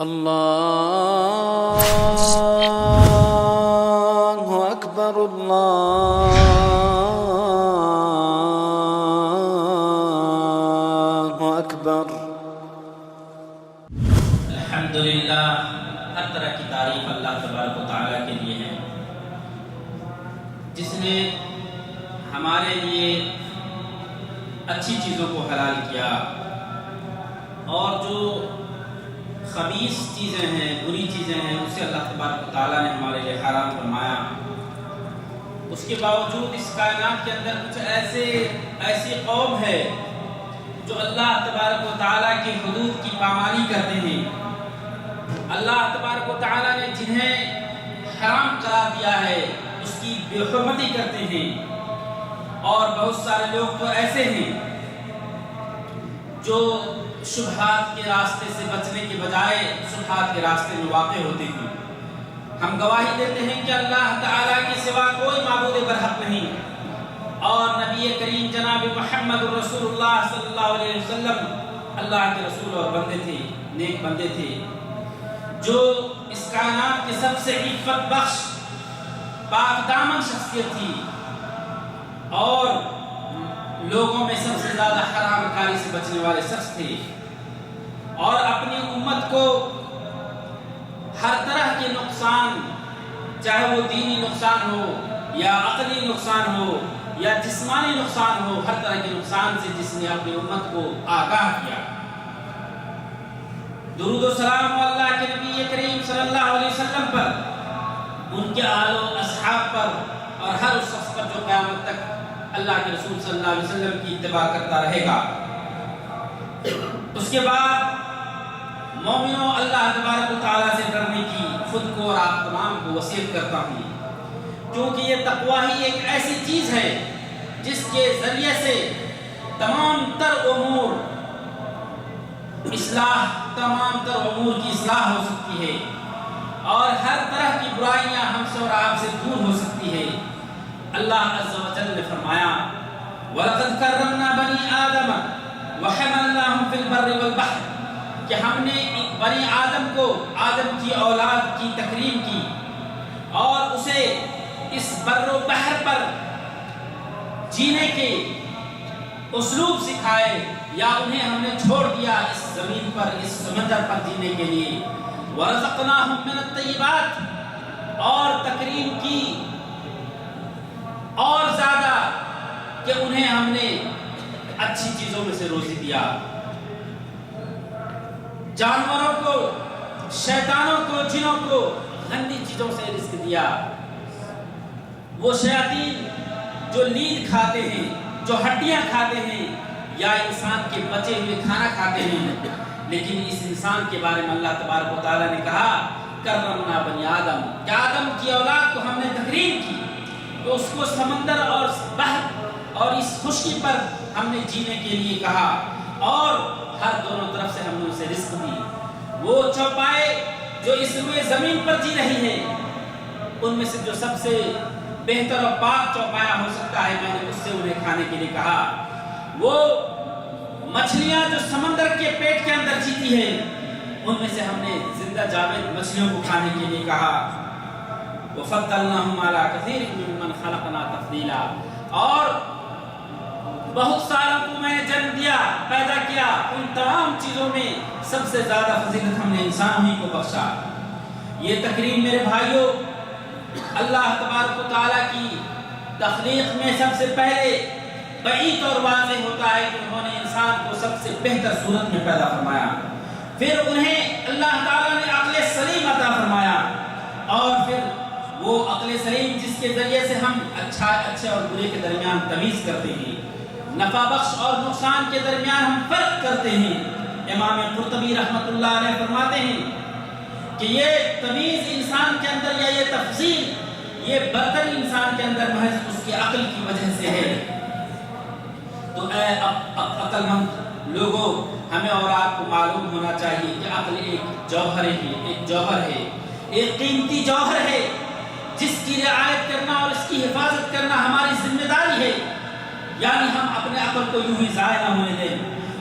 الله أكبر الله أكبر الحمدللہ ہر طرح کی تعریف اللہ تبارک و تعالیٰ کے لیے ہے، جس نے ہمارے لیے اچھی چیزوں کو حلال کیا اور جو خبیث چیزیں ہیں، بری چیزیں ہیں، اسے اللہ تبارک و تعالیٰ نے ہمارے لیے حرام فرمایا۔ اس کے باوجود اس کائنات کے اندر کچھ ایسی قوم ہے جو اللہ تبارک و تعالیٰ کی حدود کی پامالی کرتے ہیں۔ اللہ تبارک و تعالیٰ نے جنہیں حرام قرار دیا ہے اس کی بے حرمتی کرتے ہیں، اور بہت سارے لوگ تو ایسے ہیں جو شبہات کے راستے سے بچنے کے بجائے شبہات کے راستے میں واقع ہوتے ہیں۔ ہم گواہی دیتے ہیں کہ اللہ تعالیٰ کے سوا کوئی معبود برحق نہیں، اور نبی کریم جناب محمد رسول اللہ صلی اللہ علیہ وسلم اللہ کے رسول اور بندے تھے، نیک بندے تھے، جو اس کائنات کے سب سے عفت بخش پاک دامن شخصیت تھی، اور لوگوں میں سب سے زیادہ حرام کاری سے بچنے والے شخص تھے، اور اپنی امت کو ہر طرح کے نقصان، چاہے وہ دینی نقصان ہو یا عقلی نقصان ہو یا جسمانی نقصان ہو، ہر طرح کے نقصان سے جس نے اپنی امت کو آگاہ کیا۔ درود و سلام اللہ کے نبی کریم صلی اللہ علیہ وسلم پر، ان کے آل و اصحاب پر، اور ہر اس شخص پر جو قیامت تک اللہ کے رسول صلی اللہ علیہ وسلم کی اتباع کرتا رہے گا۔ اس کے بعد مومنوں، اللہ تبارک و تعالیٰ سے ڈرنے کی خود کو اور آپ تمام کو وصیت کرتا ہوں، کیونکہ یہ تقوی ہی ایک ایسی چیز ہے جس کے ذریعے سے تمام تر امور کی اصلاح ہو سکتی ہے، اور ہر طرح کی برائیاں ہم سے اور آپ سے دور ہو سکتی ہے۔ اللہ عز و جل نے فرمایا، وَلَقَدْ كَرَّمْنَا بَنِي آدَمَ وَحَمَلْنَاهُمْ فِي الْبَرِّ وَالْبَحْرِ، کہ ہم نے بنی آدم کو، آدم کی اولاد کی تکریم کی، اور اسے اس بر و بحر پر جینے کے اسلوب سکھائے، یا انہیں ہم نے چھوڑ دیا اس زمین پر، اس سمندر پر جینے کے لیے۔ وَرَزَقْنَاهُمْ مِنَ الطَّيِّبَاتِ، اور تکریم کی اور زیادہ کہ انہیں ہم نے اچھی چیزوں میں سے روزی دیا۔ جانوروں کو، شیطانوں کو، جنوں کو گندی چیزوں سے رزق دیا۔ وہ شیاطین جو لید کھاتے ہیں، جو ہڈیاں کھاتے ہیں، یا انسان کے بچے ہوئے کھانا کھاتے ہیں، لیکن اس انسان کے بارے میں اللہ تبارک و تعالیٰ نے کہا، کرمنا بنی آدم، کہ آدم کی اولاد کو ہم نے تکریم کی، تو اس کو سمندر اور بحر اور اس خشکی پر ہم نے جینے کے لیے کہا، اور ہر دونوں طرف سے ہم نے اسے رزق دی۔ وہ چوپائے جو اس روئے زمین پر جی رہی ہے، ان میں سے جو سب سے بہتر اور پاک چوپایا ہو سکتا ہے، میں نے اس سے انہیں کھانے کے لیے کہا۔ وہ مچھلیاں جو سمندر کے پیٹ کے اندر جیتی ہیں، ان میں سے ہم نے زندہ جاوید مچھلیوں کو کھانے کے لیے کہا۔ وَفَضَّلْنَاهُمْ عَلَىٰ كَثِيرٍ مِّمَّنْ خَلَقْنَا تَفْضِيلًا، اور بہت ساروں کو میں نے جنم دیا، پیدا کیا، ان تمام چیزوں میں سب سے زیادہ فضیلت ہم نے انسانوں ہی کو بخشا۔ یہ تکریم میرے بھائیوں، اللہ تبارک و تعالیٰ کی تخلیق میں سب سے پہلے بعید اور واضح ہوتا ہے کہ انہوں نے انسان کو سب سے بہتر صورت میں پیدا فرمایا، پھر انہیں اللہ تعالیٰ نے عقل سلیم عطا فرمایا، اور پھر وہ عقل سلیم جس کے ذریعے سے ہم اچھے اور برے کے درمیان تمیز کرتے ہیں، نفع بخش اور نقصان کے درمیان ہم فرق کرتے ہیں۔ امام قرطبی رحمۃ اللہ علیہ فرماتے ہیں کہ یہ تمیز انسان کے اندر، یا یہ تفصیل، یہ برتری انسان کے اندر محض اس کی عقل کی وجہ سے ہے۔ تو اے عقل مند لوگوں، ہمیں اور آپ کو معلوم ہونا چاہیے کہ عقل ایک جوہر ہے، ایک قیمتی جوہر ہے، جس کی رعایت کرنا اور اس کی حفاظت کرنا ہماری ذمہ داری ہے۔ یعنی ہم اپنے عقل کو یوں ہی ضائع نہ ہونے دیں،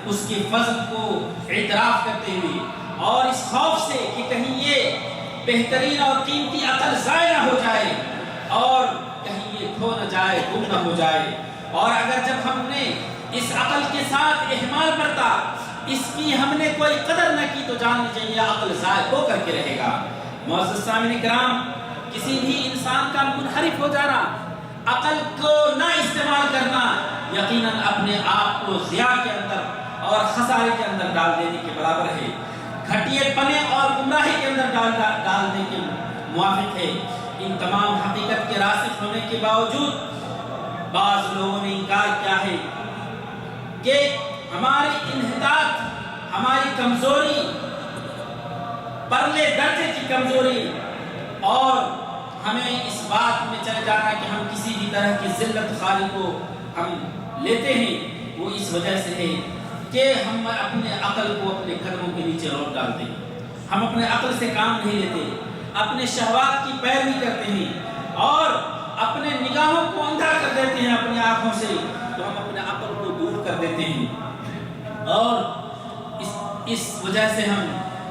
اس کے فضل کو اعتراف کرتے ہوئے، اور اس خوف سے کہ بہترین اور قیمتی عقل ضائع نہ ہو جائے اور کہیں یہ کھو نہ جائے، گم نہ ہو جائے۔ اور اگر جب ہم نے اس عقل کے ساتھ اہمال برتا، اس کی ہم نے کوئی قدر نہ کی، تو جان لیجیے یہ عقل ضائع ہو کر کے رہے گا۔ معزز سامعین کرام، کسی بھی انسان کا منحرف ہو جانا، عقل کو نہ استعمال کرنا، یقیناً اپنے آپ کو ضیاع کے اندر اور خسارے کے اندر ڈال دینے کے برابر ہے، گھٹیے پنے اور گمراہی کے اندر ڈالنے کے موافق ہے۔ ان تمام حقیقت کے راسخ ہونے کے باوجود بعض لوگوں نے انکار کیا ہے کہ ہماری انحطاط، ہماری کمزوری، پرلے درجے کی کمزوری، اور ہمیں اس بات میں چلے جانا کہ ہم کسی بھی طرح کی ذلت خالی کو ہم لیتے ہیں، وہ اس وجہ سے ہے کہ ہم اپنے عقل کو اپنے قدموں کے نیچے روک ڈالتے ہیں، ہم اپنے عقل سے کام نہیں لیتے، اپنے شہوات کی پیروی کرتے ہیں اور اپنے نگاہوں کو اندھا کر دیتے ہیں اپنی آنکھوں سے، تو ہم اپنے عقل کو دور کر دیتے ہیں اور اس وجہ سے ہم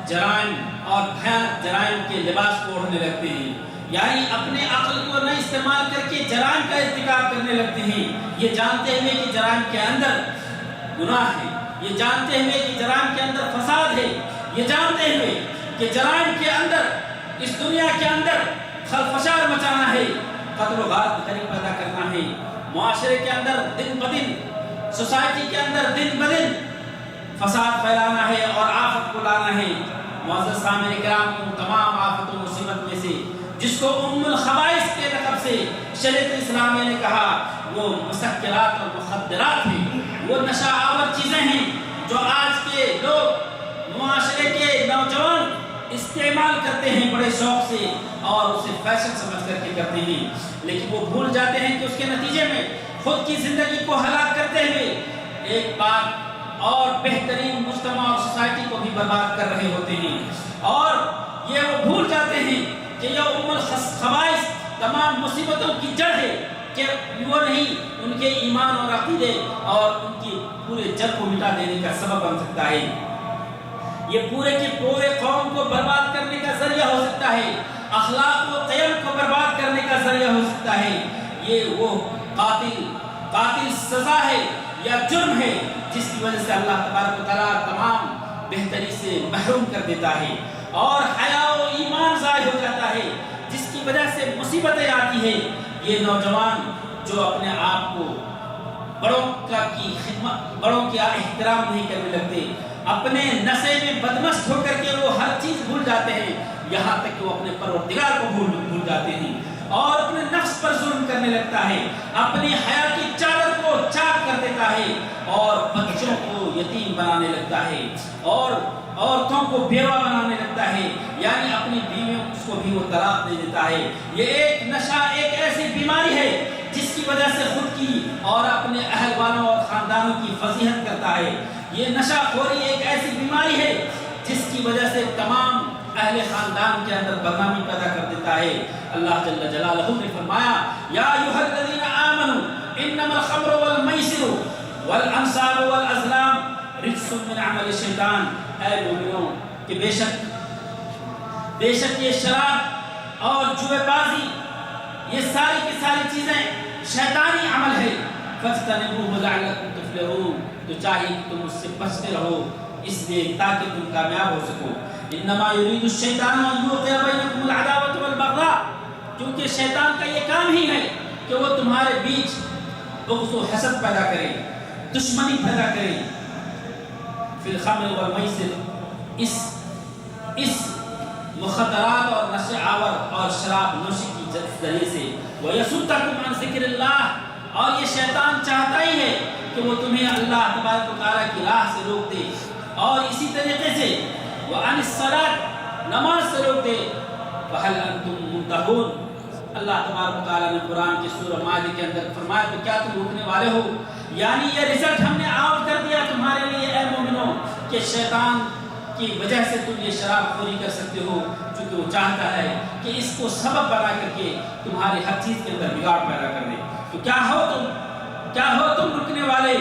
جرائم اور بھیانک جرائم کے لباس کو اوڑھنے لگتے ہیں، یعنی اپنے عقل کو نہ استعمال کر کے جرائم کا ارتکاب کرنے لگتے ہیں، یہ جانتے ہوئے کہ جرائم کے اندر گناہ ہے، یہ جانتے ہوئے کہ جرائم کے اندر فساد ہے، یہ جانتے ہوئے کہ جرائم کے اندر اس دنیا کے اندر خلفشار مچانا ہے، قتل و غارت غریب پیدا کرنا ہے، معاشرے کے اندر دن بدن، سوسائٹی کے اندر دن بدن فساد پھیلانا ہے اور آفت کو لانا ہے۔ معزز سامعین کرام، ان تمام آفت و مصیبت میں سے جس کو ام الخبائث کے لقب سے شریعت اسلامیہ نے کہا، وہ مسکرات اور مخدرات ہیں، وہ نشہ آور چیزیں ہیں جو آج کے لوگ، معاشرے کے نوجوان استعمال کرتے ہیں بڑے شوق سے اور اسے فیشن سمجھ کر کے کرتے ہیں، لیکن وہ بھول جاتے ہیں کہ اس کے نتیجے میں خود کی زندگی کو ہلاک کرتے ہوئے ایک پاک اور بہترین مجتمع اور سوسائٹی کو بھی برباد کر رہے ہوتے ہیں، اور یہ وہ بھول جاتے ہیں کہ یہ ام الخبائث تمام مصیبتوں کی جڑ ہے، کہ وہ نہیں ان کے ایمان اور عقیدے اور ان کی پورے جڑ کو مٹا دینے کا سبب بن سکتا ہے، یہ پورے کے پورے قوم کو برباد کرنے کا ذریعہ ہو سکتا ہے، اخلاق و قیم کو برباد کرنے کا ذریعہ ہو سکتا ہے۔ یہ وہ قاتل سزا ہے یا جرم ہے جس کی وجہ سے اللہ تبارک و تعالیٰ تمام بہتری سے محروم کر دیتا ہے اور حیا و ایمان ضائع ہو جاتا ہے، جس کی وجہ سے مصیبتیں آتی ہیں۔ یہ نوجوان جو اپنے آپ کو بڑوں کا احترام نہیں کرنے لگتے، اپنے نشے میں بدمست ہو کر کے وہ ہر چیز بھول جاتے ہیں، یہاں تک کہ وہ اپنے پروردگار کو بھول جاتے ہیں اور اپنے نفس پر ظلم کرنے لگتا ہے، اپنی حیا کی چادر کو چاک کر دیتا ہے اور بچوں کو یتیم بنانے لگتا ہے اور عورتوں کو بیوہ بنانے لگتا ہے، یعنی اپنی بیویوں کو بھی وہ طلاق دے دیتا ہے۔ یہ ایک نشہ، ایک ایسی بیماری ہے جس کی وجہ سے خود کی اور اپنے اہل والوں اور خاندانوں کی فضیحت کرتا ہے۔ یہ نشہ خوری ایک ایسی بیماری ہے جس کی وجہ سے تمام اہل خاندان کے اندر بدنامی پیدا کر دیتا ہے۔ اللہ جل جلالہ نے فرمایا، یا ایھا الذین آمنوا انما الخمر والمیسر والانصاب والازلام رجس من عمل الشیطان۔ اے مومنوں، کہ بے شک یہ شراب اور جوئے بازی، یہ ساری کی ساری چیزیں شیطانی عمل ہے، فاجتنبوہ لعلکم تفلحون، تو چاہیے کہ تم اس سے بچتے رہو اس لیے تاکہ تم کامیاب ہو سکو۔ انما یرید الشیطان ان یوقع بینکم العداوۃ والبغضاء، کیونکہ شیطان کا یہ کام ہی ہے کہ وہ تمہارے بیچ بغض و حسد پیدا کرے، دشمنی پیدا کرے۔ فی الخمر والمیسر، اس مخدرات اور نشہ آور اور شراب نوشی کی ذریعے سے، وَيَصُدَّكُمْ عَنْ ذِكْرِ اللَّهِ، اور یہ شیطان چاہتا ہی ہے کہ وہ تمہیں اللہ تبارک و تعالیٰ کی راہ سے روک دے، اور اسی طریقے سے وَعَنِ الصَّلَاةِ، نماز سے روک دے۔ فَهَلْ أَنْتُمْ مُنْتَهُونَ، اللہ تبارک و تعالیٰ نے قرآن کی سورہ مائدہ کے اندر فرمایا تو کیا تم روکنے والے ہو؟ یعنی یہ رزلٹ ہم نے آؤٹ کر دیا تمہارے لیے اے مومنوں کہ شیطان کی وجہ سے تم یہ شراب خوری کر سکتے ہو، چونکہ وہ چاہتا ہے کہ اس کو سبب بنا کر کے تمہاری ہر چیز کے اندر بگاڑ پیدا کر دے۔ تو کیا ہو تم رکنے والے؟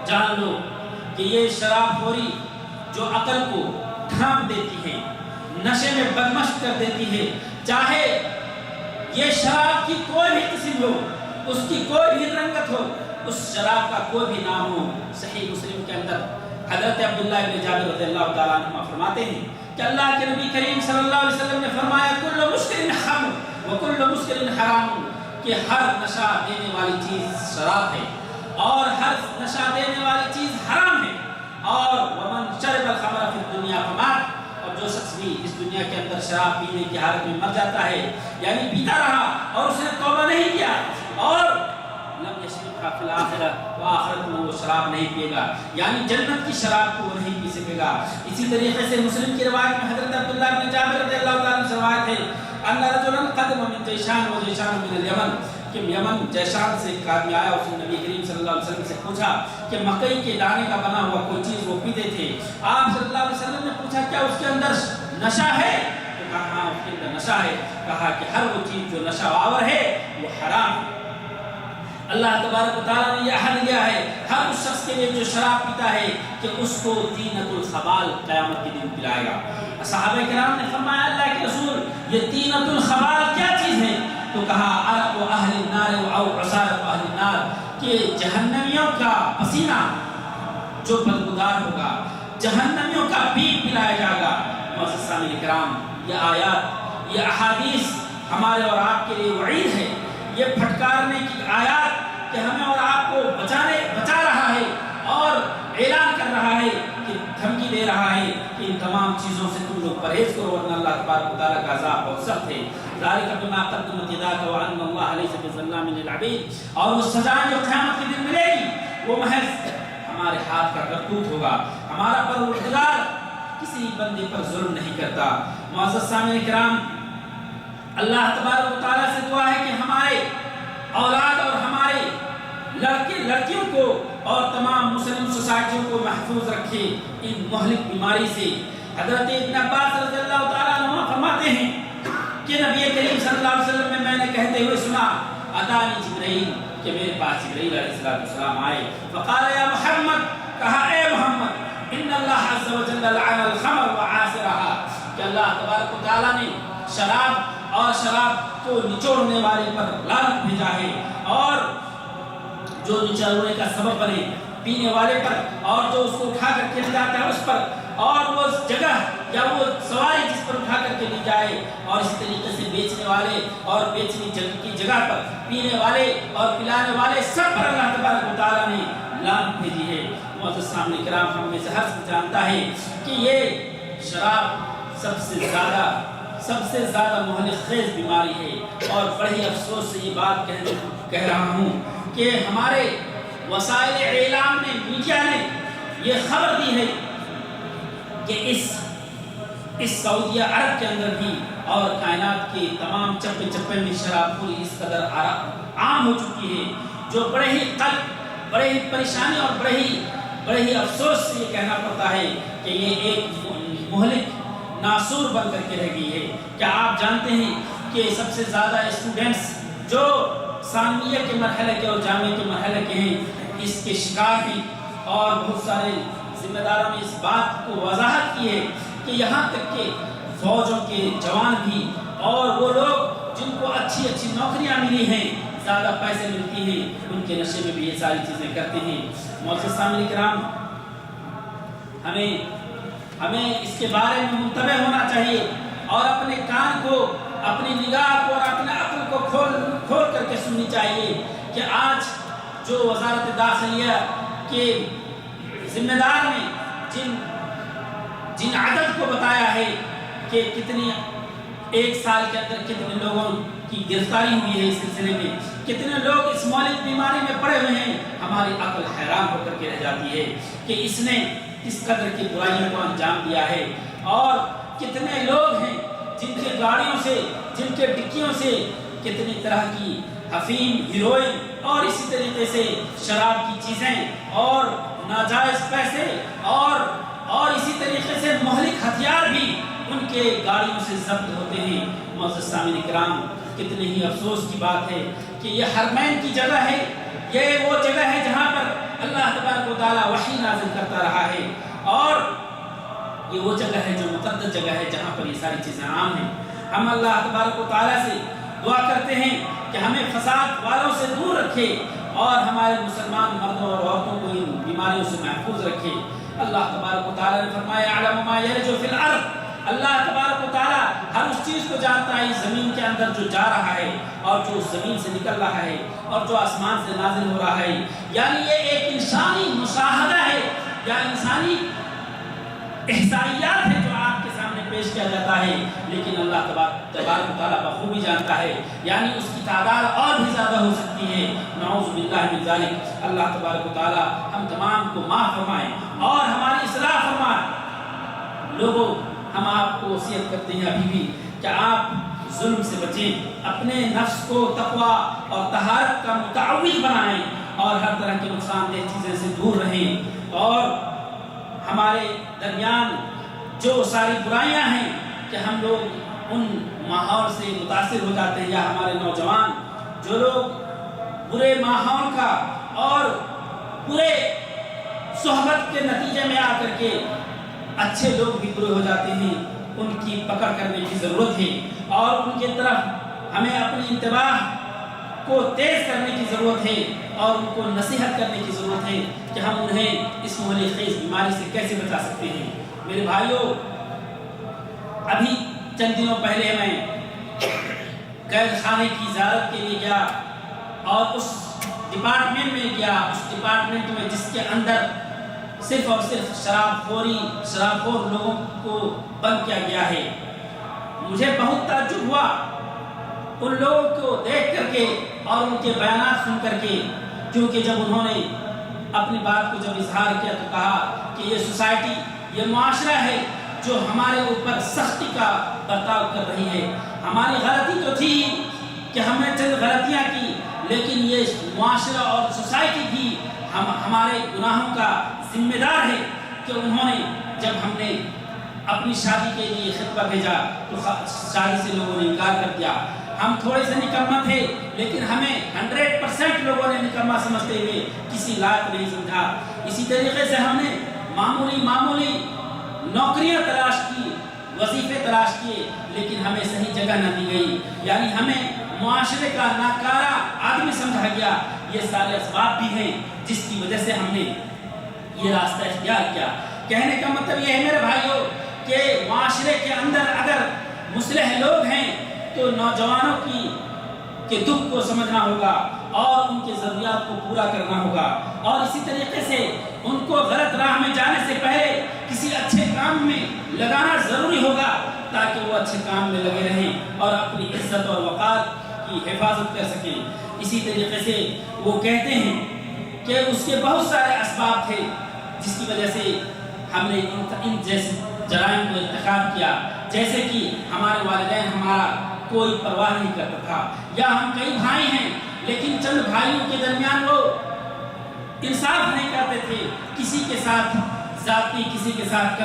جان لو کہ یہ شراب خوری جو عقل کو ڈھانپ دیتی ہے، نشے میں بدمست کر دیتی ہے، چاہے یہ شراب کی کوئی بھی قسم ہو، اس کی کوئی بھی رنگت ہو، اس شراب کا کوئی بھی نام ہو۔ صحیح مسلم کے اندر حضرت عبداللہ بن جابر رضی اللہ تعالیٰ عنہ فرماتے ہیں کہ اللہ کے نبی کریم صلی اللہ علیہ وسلم نے فرمایا کل مسکر خمر وکل مسکر حرام، کہ ہر نشہ دینے والی چیز شراب ہے اور ہر نشہ دینے والی چیز حرام ہے، اور ومن شرب الخمر فی الدنیا فمات، اور جو شخص بھی اس دنیا کے اندر شراب پینے کی حالت میں مر جاتا ہے، یعنی پیتا رہا اور اس نے توبہ نہیں کیا، اور لم یشربها فی الآخرہ، وآخرت میں وہ شراب نہیں پیے گا، یعنی جنت کی شراب کو وہ نہیں پی سکے گا۔ اسی طریقے سے مسلم کی روایت میں حضرت عبداللہ بن جابر رضی اللہ تعالیٰ عنہ سے روایت ہے ان رجلا قدم من جیشان و جیشان من الیمن، کہ یمن جیشان سے ایک آدمی آیا، اس نے نبی کریم صلی اللہ علیہ وسلم سے پوچھا کہ مکئی کے دانے کا بنا ہوا کوئی چیز وہ پیتے تھے۔ آپ صلی اللہ علیہ وسلم نے پوچھا کیا اس کے اندر نشہ ہے؟ تو کہا ہاں اس کے اندر نشہ ہے۔ کہا کہ ہر وہ چیز جو نشہ آور ہے وہ حرام ہے۔ اللہ تبارک و تعالیٰ نے یہ عہد دیا ہے ہر اس شخص کے لیے جو شراب پیتا ہے کہ اس کو طینۃ الخبال قیامت کے دن پلائے گا۔ صحابہ کرام نے فرمایا اللہ کے رسول یہ طینۃ الخبال کیا چیز ہے؟ تو کہا عرق اہل النار او عصارۃ اہل النار، کہ جہنمیوں کا پسینہ جو بدبودار ہوگا، جہنمیوں کا پیپ پلایا جائے گا۔ معزز سامعین کرام، یہ آیات، یہ احادیث ہمارے اور آپ کے لیے وعید ہے، یہ پھٹکارنے کی آیات کہ ہمیں اور آپ کو بچا رہا ہے اور اعلان کر رہا ہے کہ دھمکی دے رہا ہے کہ ان تمام چیزوں سے تم لوگ پرہیز کرو ورنہ اللہ تبارک و تعالیٰ کا عذاب بہت سخت ہے۔ ذالک بما قدمت یداک وان اللہ لیس بظلام للعبید، اور وہ سزا جو قیامت کے دن ملے گی وہ محض ہمارے ہاتھ کا کرتوت ہوگا۔ ہمارا پروردگار کسی بندے پر ظلم نہیں کرتا۔ معزز سامعین کرام، اللہ تبارک و تعالیٰ سے دعا ہے کہ ہمارے اولاد اور ہمارے لڑکیوں کو اور تمام مسلم سوسائٹیوں کو محفوظ رکھے ان مہلک بیماری سے۔ حضرت ابن عباس رضی اللہ تعالیٰ عنہ فرماتے ہیں کہ نبی کریم صلی اللہ علیہ وسلم میں نے کہتے ہوئے سنا اتانی جبرائیل، کہ میرے پاس جبرائیل علیہ السلام آئے، فقال یا محمد، کہا اے محمد، ان اللہ عز و جل لعن الخمر وعاصرها، کہ اللہ تبارک و تعالیٰ نے شراب اور شراب کو نچوڑنے والے پر لعنت بھیجا ہے، اور جو نچوڑنے کا سبب بنے پینے والے پر، اور جو اس کو اٹھا کر کے لے جاتا ہے اس پر، اور وہ جگہ یا وہ سواری جس پر اٹھا کر کے لی جائے، اور اس طریقے سے بیچنے والے اور بیچنے کی جگہ پر، پینے والے اور پلانے والے سب پر اللہ تبارک و تعالیٰ نے لعنت بھیجی ہے۔ معزز سامعین کرام، ہم میں سے ہر کوئی جانتا ہے کہ یہ شراب سب سے زیادہ مہلک خیز بیماری ہے، اور بڑی افسوس سے یہ بات کہہ رہا ہوں کہ ہمارے وسائل اعلام نے، میڈیا نے یہ خبر دی ہے کہ اس سعودیہ عرب کے اندر بھی اور کائنات کے تمام چپے چپے میں شراب خوری اس قدر عام ہو چکی ہے، جو بڑے ہی قلب، بڑے ہی پریشانی اور بڑے ہی افسوس سے یہ کہنا پڑتا ہے کہ یہ ایک مہلک ناسور بن کر کے رہ گئی ہے۔ کیا آپ جانتے ہیں کہ سب سے زیادہ اسٹوڈنٹس جو ثانویہ کے مرحلے کے اور جامعہ کے مرحلے کے ہیں اس کے شکار ہیں، اور بہت سارے ذمہ داروں نے اس بات کو وضاحت کی ہے کہ یہاں تک کہ فوجوں کے جوان بھی اور وہ لوگ جن کو اچھی نوکریاں ملی ہیں، زیادہ پیسے ملتی ہیں، ان کے نشے میں بھی یہ ساری چیزیں کرتے ہیں۔ معزز سامعین کرام، ہمیں اس کے بارے میں منتبہ ہونا چاہیے، اور اپنے کان کو، اپنی نگاہ کو اور اپنے عقل کو کھول کر کے سننی چاہیے کہ آج جو وزارت داخلیہ کے ذمہ دار نے جن عدد کو بتایا ہے کہ کتنی ایک سال کے اندر کتنے لوگوں کی گرفتاری ہوئی ہے، اس سلسلے میں کتنے لوگ اس مہلک بیماری میں پڑے ہوئے ہیں، ہماری عقل حیران ہو کر کے رہ جاتی ہے کہ اس نے کس قدر کی برائیوں کو انجام دیا ہے، اور کتنے لوگ ہیں جن کے گاڑیوں سے، جن کے ڈکیوں سے کتنی طرح کی افیم، ہیروئن اور اسی طریقے سے شراب کی چیزیں اور ناجائز پیسے اور اسی طریقے سے مہلک ہتھیار بھی ان کے گاڑیوں سے ضبط ہوتے ہیں۔ معزز سامعین کرام، کتنے ہی افسوس کی بات ہے کہ یہ حرمین کی جگہ ہے، یہ وہ جگہ ہے جہاں پر اللہ تبارک و تعالیٰ وحی نازل کرتا رہا ہے، اور یہ وہ جگہ ہے جو مقدس جگہ ہے جہاں پر یہ ساری چیزیں عام ہیں۔ ہم اللہ تبارک و تعالیٰ سے دعا کرتے ہیں کہ ہمیں فساد والوں سے دور رکھے اور ہمارے مسلمان مردوں اور عورتوں کو ان بیماریوں سے محفوظ رکھے۔ اللہ تبارک و تعالیٰ نے فرمایا اعلم ما یلج فی الارض، اللہ تبارک و تعالیٰ ہر اس چیز کو جانتا ہے اس زمین کے اندر جو جا رہا ہے اور جو اس زمین سے نکل رہا ہے اور جو آسمان سے نازل ہو رہا ہے۔ یعنی یہ ایک انسانی مشاہدہ ہے یا انسانی احصائیات ہے جو آپ کے سامنے پیش کیا جاتا ہے، لیکن اللہ تبارک و تعالیٰ بخوبی جانتا ہے، یعنی اس کی تعداد اور بھی زیادہ ہو سکتی ہے۔ نعوذ باللہ من ذالک۔ اللہ تبارک و تعالیٰ ہم تمام کو معاف فرمائے اور ہماری اصلاح فرمائے۔ لوگوں، ہم آپ کو وصیت کرتے ہیں ابھی بھی کہ آپ ظلم سے بچیں، اپنے نفس کو تقویٰ اور طہارت کا متعوض بنائیں اور ہر طرح کے نقصان دہ چیزیں سے دور رہیں، اور ہمارے درمیان جو ساری برائیاں ہیں کہ ہم لوگ ان ماحول سے متاثر ہو جاتے ہیں، یا ہمارے نوجوان جو لوگ برے ماحول کا اور برے صحبت کے نتیجے میں آ کر کے اچھے لوگ بھی برے ہو جاتے ہیں، ان کی پکڑ کرنے کی ضرورت ہے اور ان کی طرف ہمیں اپنی انتباہ کو تیز کرنے کی ضرورت ہے اور ان کو نصیحت کرنے کی ضرورت ہے کہ ہم انہیں اس مہلک خیز بیماری سے کیسے بچا سکتے ہیں۔ میرے بھائیوں، ابھی چند دنوں پہلے میں قید خانے کی زیارت کے لیے گیا اور اس ڈپارٹمنٹ میں گیا، اس ڈپارٹمنٹ میں جس کے اندر صرف اور صرف شراب خور لوگوں کو بند کیا گیا ہے۔ مجھے بہت تعجب ہوا ان لوگوں کو دیکھ کر کے اور ان کے بیانات سن کر کے، کیونکہ جب انہوں نے اپنی بات کو جب اظہار کیا تو کہا کہ یہ سوسائٹی، یہ معاشرہ ہے جو ہمارے اوپر سختی کا برتاؤ کر رہی ہے۔ ہماری غلطی تو تھی کہ ہم نے چند غلطیاں کی، لیکن یہ معاشرہ اور سوسائٹی بھی ہمارے گناہوں کا ذمہ دار ہے کہ انہوں نے، جب ہم نے اپنی شادی کے لیے خطبہ بھیجا تو شادی سے لوگوں نے انکار کر دیا۔ ہم تھوڑے سے نکمہ تھے، لیکن ہمیں 100% لوگوں نے نکمہ سمجھتے ہوئے کسی لائق نہیں سمجھا۔ اسی طریقے سے ہم نے معمولی نوکریاں تلاش کی، وظیفے تلاش کیے، لیکن ہمیں صحیح جگہ نہ دی گئی، یعنی ہمیں معاشرے کا ناکارہ آدمی سمجھا گیا۔ یہ سارے اسباب بھی ہیں جس کی وجہ سے ہم نے یہ راستہ اختیار کیا۔ کہنے کا مطلب یہ ہے میرے بھائیوں کہ معاشرے کے اندر اگر مصلح لوگ ہیں تو نوجوانوں کے دکھ کو سمجھنا ہوگا اور ان کے ضروریات کو پورا کرنا ہوگا، اور اسی طریقے سے ان کو غلط راہ میں جانے سے پہلے کسی اچھے کام میں لگانا ضروری ہوگا تاکہ وہ اچھے کام میں لگے رہیں اور اپنی عزت اور وقار کی حفاظت کر سکیں۔ اسی طریقے سے وہ کہتے ہیں کہ اس کے بہت سارے اسباب تھے جس کی وجہ سے ہم نے ان جیسے جرائم کو ارتکاب کیا، جیسے کہ ہمارے والدین ہمارا کوئی پرواہ نہیں کرتا تھا، یا ہم کئی بھائی ہیں لیکن چند بھائیوں کے درمیان وہ انصاف نہیں کرتے تھے، کسی کے ساتھ ذاتی، کسی کے ساتھ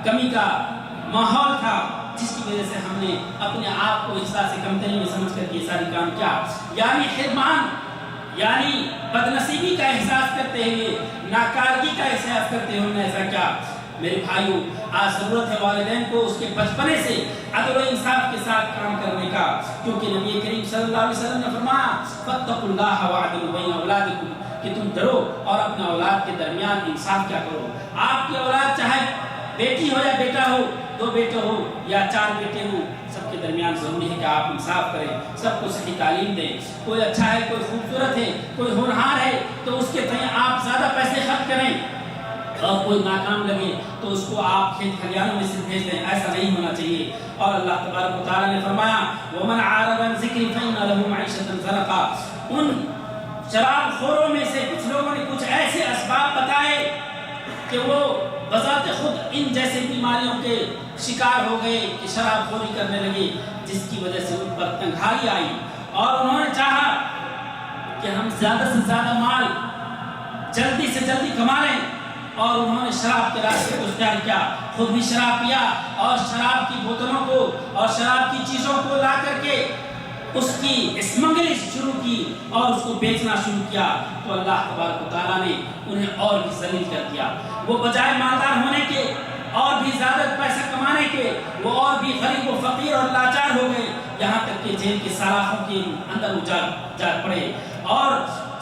کمی کا ماحول تھا، جس کی وجہ سے ہم نے اپنے آپ کو احساس کمتری میں سمجھ کر کے ساری کام کیا، یعنی حرمان، یعنی بدنصیبی کا احساس کرتے ہوئے، ناکارگی کا احساس کرتے ہوئے ایسا کیا۔ میرے بھائیوں، آج ضرورت ہے والدین کو اس کے بچپنے سے عدل و انصاف کے ساتھ کام کرنے کا، کیونکہ نبی کریم صلی اللہ علیہ وسلم نے فرمایا فاتقوا اللہ واعدلوا بین اولادکم، کہ تم ڈرو اور اپنے اولاد کے درمیان انصاف کیا کرو۔ آپ کی اولاد چاہے بیٹی ہو یا بیٹا ہو، 2 بیٹے ہو یا 4 بیٹے ہو، سب کے درمیان ضروری ہے کہ آپ انصاف کریں، سب کو صحیح تعلیم دیں۔ کوئی اچھا ہے، کوئی خوبصورت ہے، کوئی ہونہار ہے تو اس کے تئیں آپ زیادہ پیسے خرچ کریں، اور کوئی ناکام لگے تو اس کو آپ کھیت کھلیانوں میں سے بھیج دیں، ایسا نہیں ہونا چاہیے۔ اور اللہ تبارک و تعالیٰ نے فرمایا وَمَنْ عَارَضَ عَنْ ذِكْرِي فَإِنَّ لَهُ مَعِيشَةً ضَنْكًا۔ ان شراب خوروں میں سے کچھ لوگوں نے کچھ ایسے اسباب بتائے کہ وہ بذات خود ان جیسے بیماریوں کے شکار ہو گئے کہ شراب خوری کرنے لگے، جس کی وجہ سے ان پر تنہائی آئی، اور انہوں نے چاہا کہ ہم زیادہ سے زیادہ مال جلدی سے جلدی کما لیں، اور انہوں نے شراب کے راستے کو اختیار کیا، خود بھی شراب پیا اور شراب کی بوتلوں کو اور شراب کی چیزوں کو لا کر کے اس کی اسمگلنگ شروع کی اور اس کو بیچنا شروع کیا، تو اللہ تبارک و تعالیٰ نے انہیں اور بھی ذلیل کر دیا۔ وہ بجائے مالدار ہونے کے اور بھی زیادہ پیسہ کمانے کے وہ اور بھی غریب و فقیر اور لاچار ہو گئے، یہاں تک کہ جیل کی سلاخوں کے اندر وہ جا پڑے اور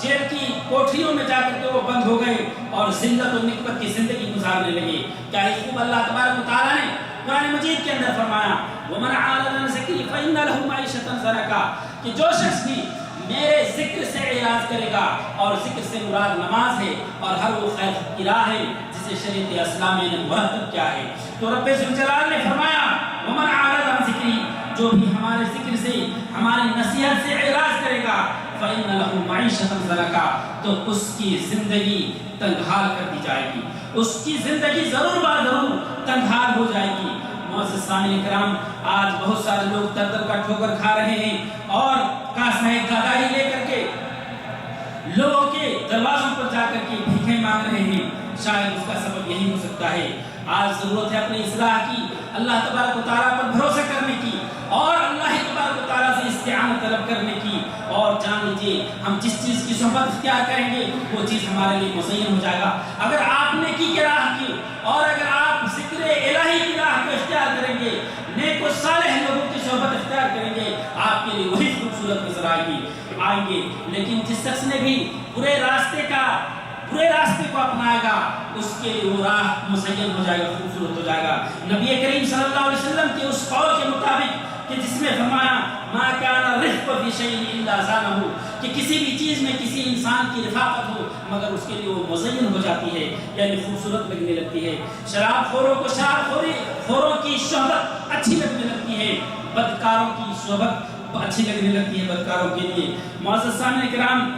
جیل کی کوٹھریوں میں جا کر کے وہ بند ہو گئے اور ذلت و نکبت کی زندگی گزارنے لگے۔ کیا اس خوب اللہ تبارک و تعالیٰ نے قرآن مجید کے اندر فرمایا وَمَنْ عَارَضَ عَنْ ذِكْرِي فَإِنَّ لَهُ مَعِيشَةً ضَنْكًا، کہ جو شخص بھی میرے ذکر سے اعراض کرے گا، اور ذکر سے مراد نماز ہے اور ہر وہ خیر کی راہ ہے جسے شریعت اسلامی نے مرتب کیا ہے۔ تو رب ذوالجلال نے فرمایا وَمَنْ عَارَضَ عَنْ ذِكْرِي، جو بھی ہمارے ذکر سے ہماری نصیحت سے اعراض کرے گا فَإِنَّ لَهُ مَعِيشَةً ضَنْكًا، تو اس کی زندگی تنگحال کر دی جائے گی، اس کی زندگی ضرور ضرور تنگحال ہو جائے گی۔ معزز سامعین کرام، آج بہت سارے لوگ در در کا ٹھوکر کھا رہے ہیں اور کاسہ گدائی لے کر کے لوگوں کے دروازوں پر جا کر کے بھیکیں مانگ رہے ہیں۔ شاید اس کا سبب یہی ہو سکتا ہے۔ آج ضرورت ہے اپنی اصلاح کی، اللہ تبارک و تعالیٰ پر بھروسہ کرنے کی اور اللہ تبارک و تعالیٰ سے استعانت طلب کرنے کی، اور جان لیجیے ہم جس چیز کی صحبت اختیار کریں گے وہ چیز ہمارے لیے مزین ہو جائے گا۔ اگر آپ نیکی کی راہ کی اور اگر آپ ذکر الہی کی راہ کو اختیار کریں گے، نیک و صالح لوگوں کی صحبت اختیار کریں گے، آپ کے لیے وہی خوبصورت نظر آئیں گے۔ لیکن جس شخص نے بھی برے راستے کو اپنائے گا، اس کے لیے وہ راہ مزین ہو جائے گا، خوبصورت ہو جائے گا۔ نبی کریم صلی اللہ علیہ وسلم کے اس قول کے مطابق کہ جس میں فرمایا ما کان رفق فی شیء الا زانہ، کہ کسی بھی چیز میں کسی انسان کی رفاقت ہو مگر اس کے لیے وہ مزین ہو جاتی ہے، یعنی خوبصورت لگنے لگتی ہے۔ شراب خوروں کو خوروں کی صحبت اچھی لگنے لگتی ہے، بدکاروں کی صحبت اچھی لگنے لگتی ہے بدکاروں کے لیے۔ معزز سامعین کرام،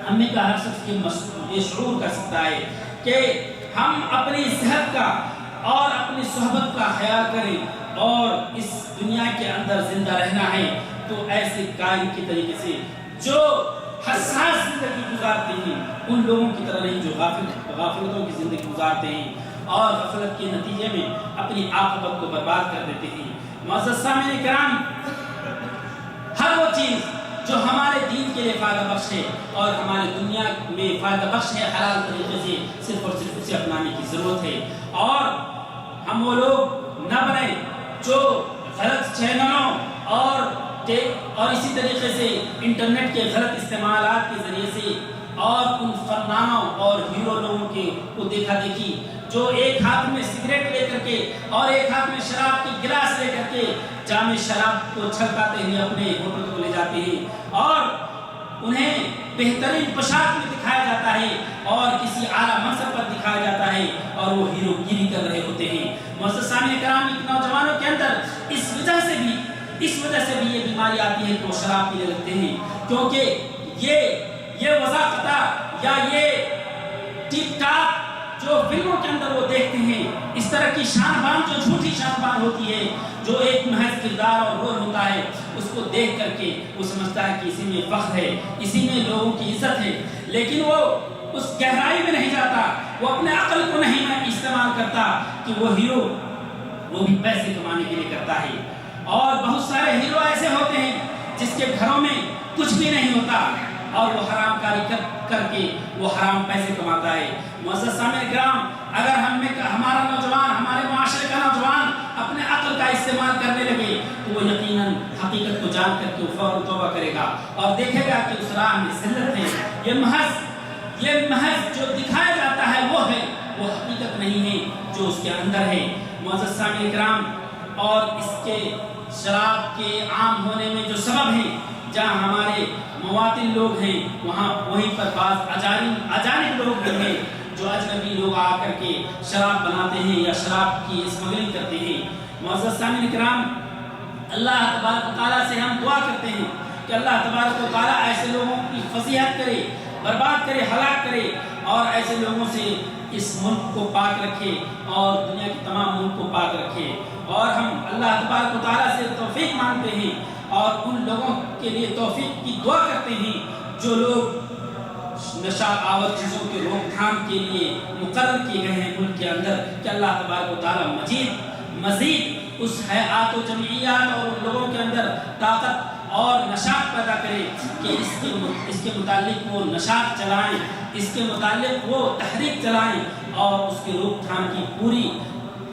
ہمیں کا ہر شخص یہ شعور کر سکتا ہے کہ ہم اپنی صحت کا اور اپنی صحبت کا خیال کریں، اور اس دنیا کے اندر زندہ رہنا ہے تو ایسے قائم کے طریقے سے جو حساس زندگی گزارتے ہیں ان لوگوں کی طرح نہیں جو غافلتوں کی زندگی گزارتے ہیں اور غفلت کے نتیجے میں اپنی عاقبت کو برباد کر دیتے ہیں۔ معزز سامعین کرام، ہر وہ چیز جو ہمارے دین کے لیے فائدہ بخش ہے اور ہمارے دنیا میں فائدہ بخش ہے، حلال طریقے سے صرف اور صرف اسے اپنانے کی ضرورت ہے، اور ہم وہ لوگ نہ بنیں جو غلط چینلوں اور اسی طریقے سے انٹرنیٹ کے غلط استعمالات کے ذریعے سے اور ان فنانوں اور ہیرو لوگوں کو دیکھا دیکھی جو ایک ہاتھ میں سگریٹ لے کر کے اور ایک ہاتھ میں شراب کی گلاس لے کر کے جام شراب کو چھلکاتے ہوئے اپنے ہوٹل کو لے جاتے ہیں اور انہیں بہترین پوشاک میں دکھایا جاتا ہے اور کسی اعلیٰ منصب پر دکھایا جاتا ہے اور وہ ہیرو گیری کر رہے ہوتے ہیں۔ معزز سامعین کرام، نوجوانوں کے اندر اس وجہ سے بھی یہ بیماری آتی ہے کہ وہ شراب پینے لگتے ہیں، کیونکہ یہ وضاحتہ یا یہ ٹک ٹاک جو فلموں کے اندر وہ دیکھتے ہیں، اس طرح کی شان بان جو جھوٹی شان بان ہوتی ہے، جو ایک محض کردار اور رول ہوتا ہے، اس کو دیکھ کر کے وہ سمجھتا ہے کہ اسی میں فخر ہے، اسی میں لوگوں کی عزت ہے، لیکن وہ اس گہرائی میں نہیں جاتا، وہ اپنے عقل کو نہیں استعمال کرتا کہ وہ ہیرو وہ بھی پیسے کمانے کے لیے کرتا ہے۔ اور بہت سارے ہیرو ایسے ہوتے ہیں جس کے گھروں میں کچھ بھی نہیں ہوتا اور وہ حرام کاری کر کے وہ حرام پیسے کماتا ہے۔ معزز سامعین کرام، اگر ہمارا نوجوان، ہمارے معاشرے کا نوجوان اپنے عقل کا استعمال کرنے لگے تو وہ یقیناً حقیقت کو جان کر کے فوراً توبہ کرے گا اور دیکھے گا کہ اس راہ میں ذلت ہے، یہ محض جو دکھایا جاتا ہے وہ حقیقت نہیں ہے جو اس کے اندر ہے۔ معزز سامعین کرام، اور اس کے شراب کے عام ہونے میں جو سبب ہے، جہاں ہمارے مواطن لوگ ہیں وہیں پر بعض اجانب لوگ بھی ہیں جو اجنبی لوگ آ کر کے شراب بناتے ہیں یا شراب کی اسمگلنگ کرتے ہیں۔ معزز سامعین کرام، اللہ تبارک و تعالیٰ سے ہم دعا کرتے ہیں کہ اللہ تبارک و تعالیٰ ایسے لوگوں کی فضیحت کرے، برباد کرے، ہلاک کرے اور ایسے لوگوں سے اس ملک کو پاک رکھے اور دنیا کے تمام ملک کو پاک رکھے۔ اور ہم اللہ تبارک و تعالیٰ سے توفیق مانگتے ہیں اور ان لوگوں کے لیے توفیق کی دعا کرتے ہیں جو لوگ نشہ آور چیزوں کے روک تھام کے لیے مقرر کیے گئے ہیں ملک کے اندر، کہ اللہ تبارک و تعالیٰ مزید اس حیات و جمعیات اور ان لوگوں کے اندر طاقت اور نشاط پیدا کرے کہ اس کے متعلق وہ نشاط چلائیں، اس کے متعلق وہ تحریک چلائیں اور اس کی روک تھام کی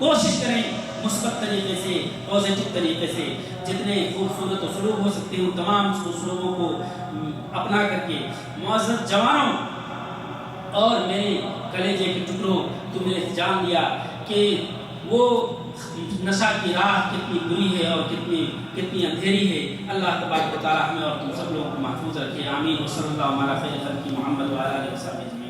کوشش کریں مثبت طریقے سے، پازیٹو طریقے سے، جتنے خوبصورت اسلوب ہو سکتے ہیں ان تمام اسلوبوں کو اپنا کر کے معزز جوانوں اور میرے کلیجے کے ٹکڑوں، تم نے جان لیا کہ وہ نشہ کی راہ کتنی بری ہے اور کتنی اندھیری ہے۔ اللہ تبارک و تعالی ہمیں اور تم سب لوگوں کو محفوظ رکھے، آمین۔ وصلی اللہ علی خیر خلقہ محمد وعلی آلہ وصحبہ۔